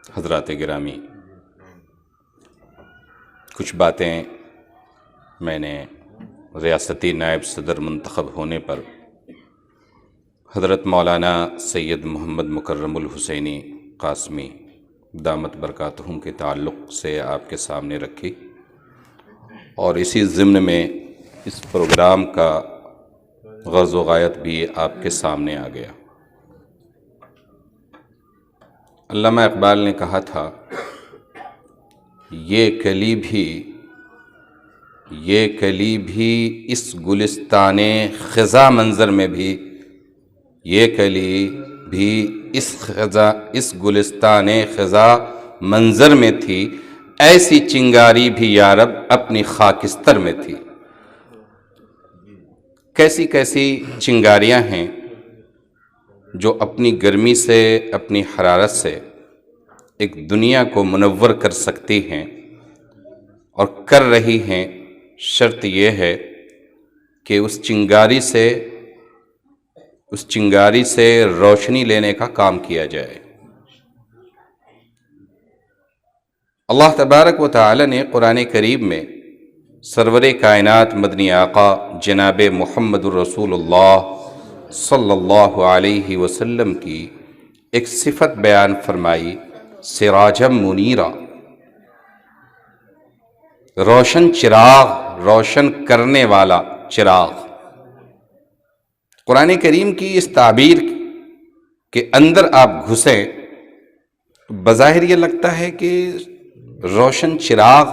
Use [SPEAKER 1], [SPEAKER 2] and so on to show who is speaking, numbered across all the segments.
[SPEAKER 1] حضرات گرامی، کچھ باتیں میں نے ریاستی نائب صدر منتخب ہونے پر حضرت مولانا سید محمد مکرم الحسینی قاسمی دامت برکاتہم کے تعلق سے آپ کے سامنے رکھی، اور اسی ضمن میں اس پروگرام کا غرض و غایت بھی آپ کے سامنے آ گیا۔ علامہ اقبال نے کہا تھا، یہ کلی بھی اس گلستان خزاں منظر میں بھی، یہ کلی بھی اس گلستان خزاں منظر میں تھی، ایسی چنگاری بھی یارب اپنی خاکستر میں تھی۔ کیسی کیسی چنگاریاں ہیں جو اپنی گرمی سے، اپنی حرارت سے ایک دنیا کو منور کر سکتی ہیں اور کر رہی ہیں۔ شرط یہ ہے کہ اس چنگاری سے روشنی لینے کا کام کیا جائے۔ اللہ تبارک و تعالی نے قرآن کریم میں سرور کائنات مدنی آقا جناب محمد الرسول اللہ صلی اللہ علیہ وسلم کی ایک صفت بیان فرمائی، سراجم منیرا، روشن چراغ، روشن کرنے والا چراغ۔ قرآن کریم کی اس تعبیر کے اندر آپ گھسیں، بظاہر یہ لگتا ہے کہ روشن چراغ،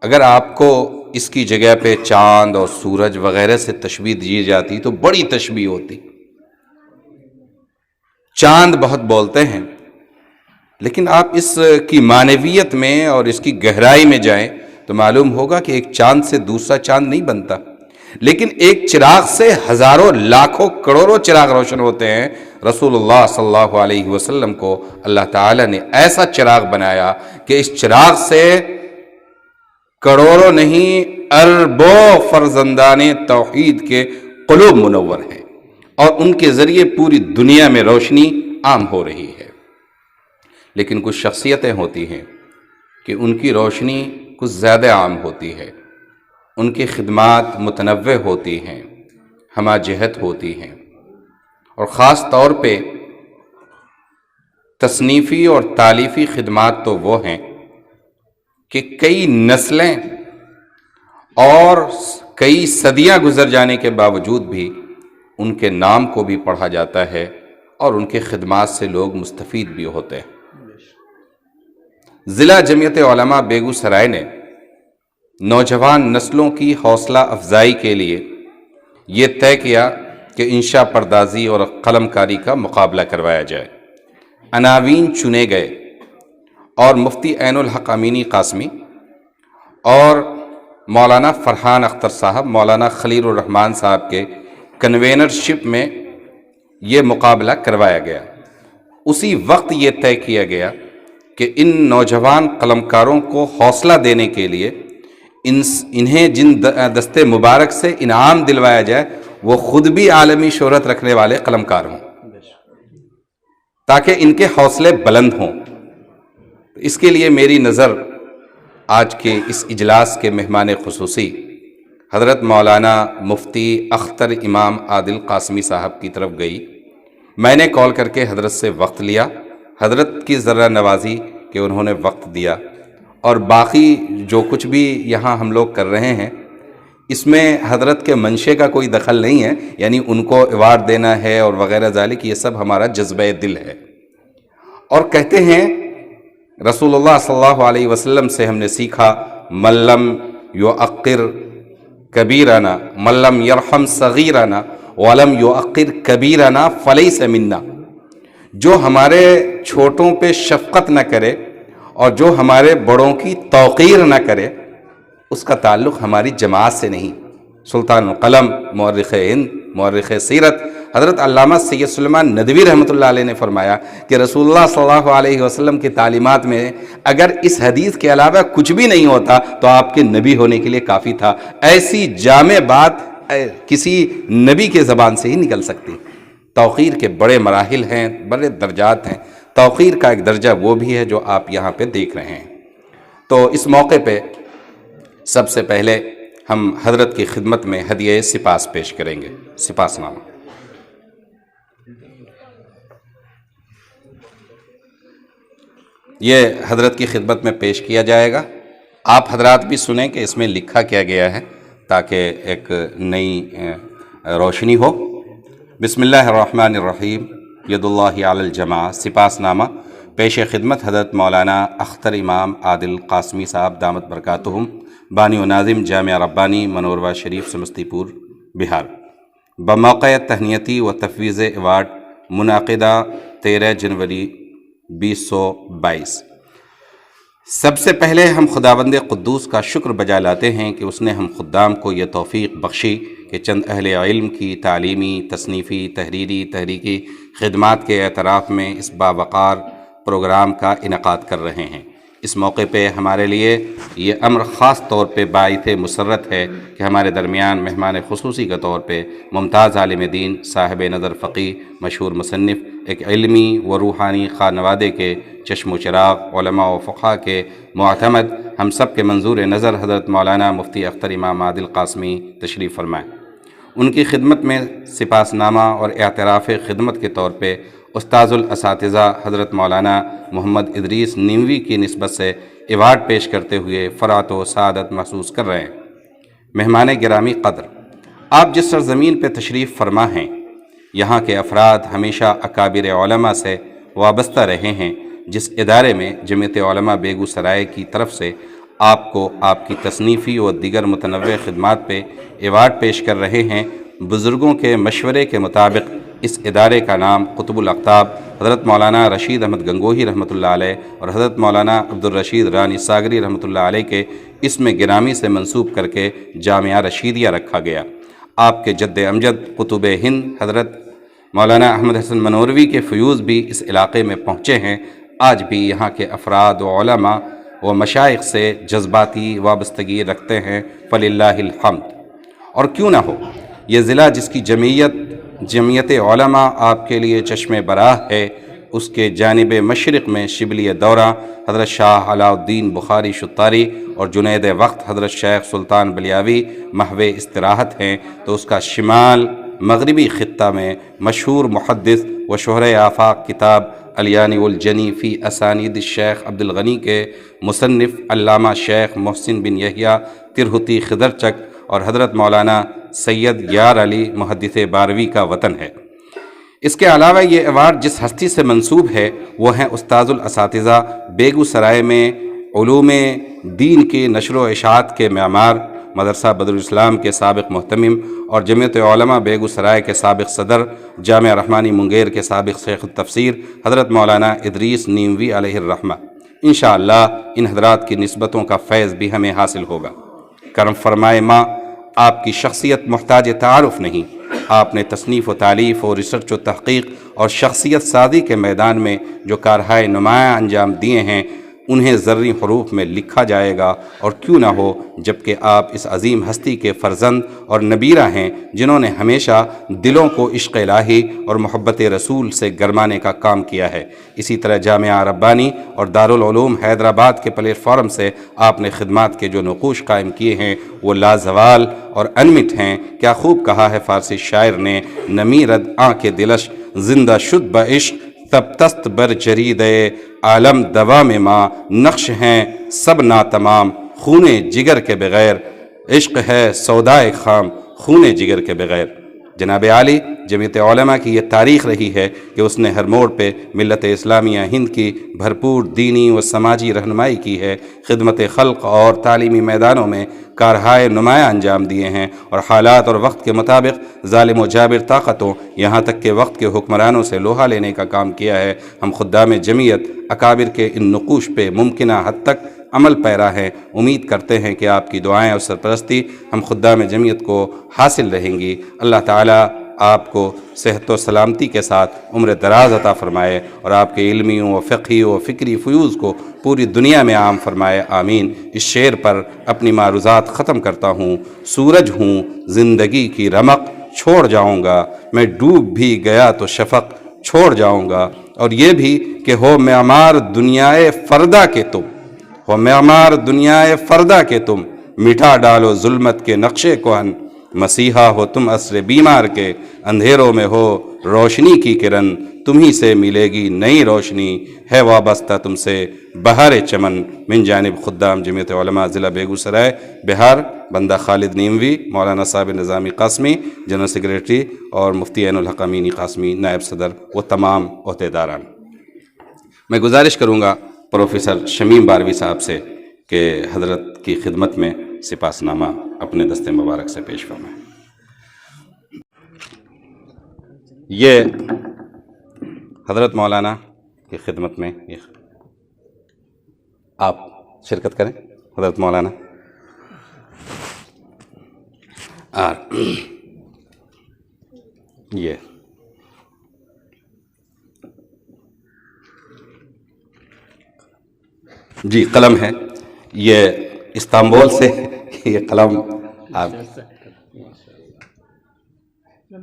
[SPEAKER 1] اگر آپ کو اس کی جگہ پہ چاند اور سورج وغیرہ سے تشبیہ دی جاتی تو بڑی تشبیہ ہوتی۔ چاند بہت بولتے ہیں، لیکن آپ اس کی معنویت میں اور اس کی گہرائی میں جائیں تو معلوم ہوگا کہ ایک چاند سے دوسرا چاند نہیں بنتا، لیکن ایک چراغ سے ہزاروں، لاکھوں، کروڑوں چراغ روشن ہوتے ہیں۔ رسول اللہ صلی اللہ علیہ وسلم کو اللہ تعالی نے ایسا چراغ بنایا کہ اس چراغ سے کروڑوں نہیں، اربوں فرزندان توحید کے قلوب منور ہیں، اور ان کے ذریعے پوری دنیا میں روشنی عام ہو رہی ہے۔ لیکن کچھ شخصیتیں ہوتی ہیں کہ ان کی روشنی کچھ زیادہ عام ہوتی ہے، ان کی خدمات متنوع ہوتی ہیں، ہمہ جہت ہوتی ہیں، اور خاص طور پہ تصنیفی اور تالیفی خدمات تو وہ ہیں کہ کئی نسلیں اور کئی صدیاں گزر جانے کے باوجود بھی ان کے نام کو بھی پڑھا جاتا ہے اور ان کے خدمات سے لوگ مستفید بھی ہوتے ہیں۔ ضلع جمعیت علماء بیگو سرائے نے نوجوان نسلوں کی حوصلہ افزائی کے لیے یہ طے کیا کہ انشاء پردازی اور قلم کاری کا مقابلہ کروایا جائے۔ عناوین چنے گئے اور مفتی عین الحق امینی قاسمی اور مولانا فرحان اختر صاحب، مولانا خلیل الرحمان صاحب کے کنوینرشپ میں یہ مقابلہ کروایا گیا۔ اسی وقت یہ طے کیا گیا کہ ان نوجوان قلمکاروں کو حوصلہ دینے کے لیے انہیں جن دستے مبارک سے انعام دلوایا جائے وہ خود بھی عالمی شہرت رکھنے والے قلمکار ہوں، تاکہ ان کے حوصلے بلند ہوں۔ اس کے لیے میری نظر آج کے اس اجلاس کے مہمان خصوصی حضرت مولانا مفتی اختر امام عادل قاسمی صاحب کی طرف گئی۔ میں نے کال کر کے حضرت سے وقت لیا، حضرت کی ذرہ نوازی کہ انہوں نے وقت دیا، اور باقی جو کچھ بھی یہاں ہم لوگ کر رہے ہیں اس میں حضرت کے منشے کا کوئی دخل نہیں ہے، یعنی ان کو ایوارڈ دینا ہے اور وغیرہ ذالک، یہ سب ہمارا جذبہ دل ہے۔ اور کہتے ہیں رسول اللہ صلی اللہ علیہ وسلم سے ہم نے سیکھا، من لم یعقر کبیرنا، من لم یرحم صغیرنا ولم یعقر کبیرنا فلیس منا۔ جو ہمارے چھوٹوں پہ شفقت نہ کرے اور جو ہمارے بڑوں کی توقیر نہ کرے، اس کا تعلق ہماری جماعت سے نہیں۔ سلطان القلم، مورخ ہند، مورخ سیرت حضرت علامہ سید سلیمان ندوی رحمۃ اللہ علیہ نے فرمایا کہ رسول اللہ صلی اللہ علیہ وسلم کی تعلیمات میں اگر اس حدیث کے علاوہ کچھ بھی نہیں ہوتا تو آپ کے نبی ہونے کے لیے کافی تھا۔ ایسی جامع بات کسی نبی کے زبان سے ہی نکل سکتی۔ توقیر کے بڑے مراحل ہیں، بڑے درجات ہیں، توقیر کا ایک درجہ وہ بھی ہے جو آپ یہاں پہ دیکھ رہے ہیں۔ تو اس موقع پہ سب سے پہلے ہم حضرت کی خدمت میں ہدیہ سپاس پیش کریں گے، سپاس نامہ۔ یہ حضرت کی خدمت میں پیش کیا جائے گا، آپ حضرات بھی سنیں کہ اس میں لکھا کیا گیا ہے تاکہ ایک نئی روشنی ہو۔ بسم اللہ الرحمن الرحیم، ید اللہ علی الجماع، سپاس نامہ پیش خدمت حضرت مولانا اختر امام عادل قاسمی صاحب دامت برکاتہم، بانی و ناظم جامعہ ربانی منوروا شریف سمستی پور بہار، بموقع تہنیتی و تفویض ایوارڈ منعقدہ 13 جنوری 2022۔ سب سے پہلے ہم خداوند قدوس کا شکر بجا لاتے ہیں کہ اس نے ہم خدام کو یہ توفیق بخشی کہ چند اہل علم کی تعلیمی، تصنیفی، تحریری، تحریکی خدمات کے اعتراف میں اس باوقار پروگرام کا انعقاد کر رہے ہیں۔ اس موقع پہ ہمارے لیے یہ امر خاص طور پہ باعث مسرت ہے کہ ہمارے درمیان مہمان خصوصی کے طور پہ ممتاز عالم دین، صاحب نظر فقیہ، مشہور مصنف، ایک علمی و روحانی خانوادے کے چشم و چراغ، علماء و فقہاء کے معتمد، ہم سب کے منظور نظر حضرت مولانا مفتی اختر امام عادل قاسمی تشریف فرمائیں۔ ان کی خدمت میں سپاس نامہ اور اعتراف خدمت کے طور پہ استاذ الاساتذہ حضرت مولانا محمد ادریس نیموی کی نسبت سے ایوارڈ پیش کرتے ہوئے فرات و سعادت محسوس کر رہے ہیں۔ مہمان گرامی قدر، آپ جس سرزمین پہ تشریف فرما ہیں، یہاں کے افراد ہمیشہ اکابر علماء سے وابستہ رہے ہیں۔ جس ادارے میں جمعیت علماء بیگو سرائے کی طرف سے آپ کو آپ کی تصنیفی و دیگر متنوع خدمات پہ ایوارڈ پیش کر رہے ہیں، بزرگوں کے مشورے کے مطابق اس ادارے کا نام قطب الاقطاب حضرت مولانا رشید احمد گنگوہی رحمۃ اللہ علیہ اور حضرت مولانا عبدالرشید رانی ساگری رحمۃ اللہ علیہ کے اسم گرامی سے منسوب کر کے جامعہ رشیدیہ رکھا گیا۔ آپ کے جد امجد قطب ہند حضرت مولانا احمد حسن منوروی کے فیوز بھی اس علاقے میں پہنچے ہیں۔ آج بھی یہاں کے افراد و علماء و مشائخ سے جذباتی وابستگی رکھتے ہیں، فللہ الحمد۔ اور کیوں نہ ہو، یہ ضلع جس کی جمعیت علماء آپ کے لیے چشم براہ ہے، اس کے جانب مشرق میں شبلی دورہ حضرت شاہ علاء الدین بخاری شتاری اور جنید وقت حضرت شیخ سلطان بلیاوی محو استراحت ہیں، تو اس کا شمال مغربی خطہ میں مشہور محدث و شہرۂ آفاق کتاب الیانی الجنی فی اسانید الشیخ عبدالغنی کے مصنف علامہ شیخ محسن بن یحییٰ ترہتی خضرچک اور حضرت مولانا سید یار علی محدث باروی کا وطن ہے۔ اس کے علاوہ یہ ایوارڈ جس ہستی سے منسوب ہے وہ ہیں استاذ الاساتذہ بیگو سرائے میں علوم دین کی نشر و اشاعت کے معمار، مدرسہ بدرالاسلام کے سابق محتمم اور جمعیت علماء بیگو سرائے کے سابق صدر، جامعہ رحمانی منگیر کے سابق شیخ التفسیر حضرت مولانا ادریس نیموی علیہ الرحمہ۔ انشاءاللہ ان حضرات کی نسبتوں کا فیض بھی ہمیں حاصل ہوگا۔ کرم فرمائے ماں، آپ کی شخصیت محتاج تعارف نہیں۔ آپ نے تصنیف و تالیف اور ریسرچ و تحقیق اور شخصیت سازی کے میدان میں جو کارہائے نمایاں انجام دیے ہیں، انہیں زرعی حروف میں لکھا جائے گا، اور کیوں نہ ہو جبکہ آپ اس عظیم ہستی کے فرزند اور نبیرہ ہیں جنہوں نے ہمیشہ دلوں کو عشق الہی اور محبت رسول سے گرمانے کا کام کیا ہے۔ اسی طرح جامعہ ربانی اور دارالعلوم حیدرآباد کے پلیٹ فارم سے آپ نے خدمات کے جو نقوش قائم کیے ہیں وہ لازوال اور انمٹ ہیں۔ کیا خوب کہا ہے فارسی شاعر نے، نمیرد آنکھ دلش زندہ شد بعشق، تب تست بر جرید عالم دوام ماں، نقش ہیں سب ناتمام خون جگر کے بغیر، عشق ہے سودائے خام خون جگر کے بغیر۔ جناب عالی، جمعیت علماء کی یہ تاریخ رہی ہے کہ اس نے ہر موڑ پہ ملت اسلامیہ ہند کی بھرپور دینی و سماجی رہنمائی کی ہے، خدمت خلق اور تعلیمی میدانوں میں کارہائے نمایاں انجام دیے ہیں، اور حالات اور وقت کے مطابق ظالم و جابر طاقتوں یہاں تک کہ وقت کے حکمرانوں سے لوہا لینے کا کام کیا ہے۔ ہم خدام جمعیت اکابر کے ان نقوش پہ ممکنہ حد تک عمل پیرا ہے۔ امید کرتے ہیں کہ آپ کی دعائیں اور سرپرستی ہم خدام جمعیت کو حاصل رہیں گی۔ اللہ تعالیٰ آپ کو صحت و سلامتی کے ساتھ عمر دراز عطا فرمائے، اور آپ کے علمی و فقہی و فکری فیوز کو پوری دنیا میں عام فرمائے، آمین۔ اس شعر پر اپنی معروضات ختم کرتا ہوں۔ سورج ہوں زندگی کی رمق، چھوڑ جاؤں گا میں ڈوب بھی گیا تو شفق چھوڑ جاؤں گا، اور یہ بھی کہ ہو معمار دنیائے فردہ کے تم، ہو معمار دنیائے فردہ کے تم، مٹا ڈالو ظلمت کے نقشے کہن، مسیحا ہو تم عصر بیمار کے، اندھیروں میں ہو روشنی کی کرن، تمہیں سے ملے گی نئی روشنی، ہے وابستہ تم سے بہار چمن، من جانب خدام جمعیت علماء ضلع بیگوسرائے بہار، بندہ خالد نیموی، مولانا صاحب نظامی قاسمی جنرل سیکریٹری، اور مفتی عین الحق امینی قاسمی نائب صدر و تمام عہدیداران۔ میں گزارش کروں گا پروفیسر شمیم باروی صاحب سے کہ حضرت کی خدمت میں سپاس نامہ اپنے دست مبارک سے پیش فرمائیں۔ یہ حضرت مولانا کی خدمت میں آپ شرکت کریں، حضرت مولانا۔ اور یہ جی قلم ہے، یہ استنبول سے یہ قلم آپ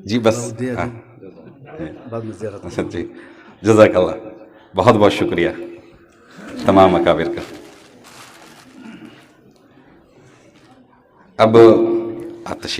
[SPEAKER 1] جی بس جی جزاک اللہ، بہت بہت شکریہ تمام اکابر کا۔ اب آپ تشریف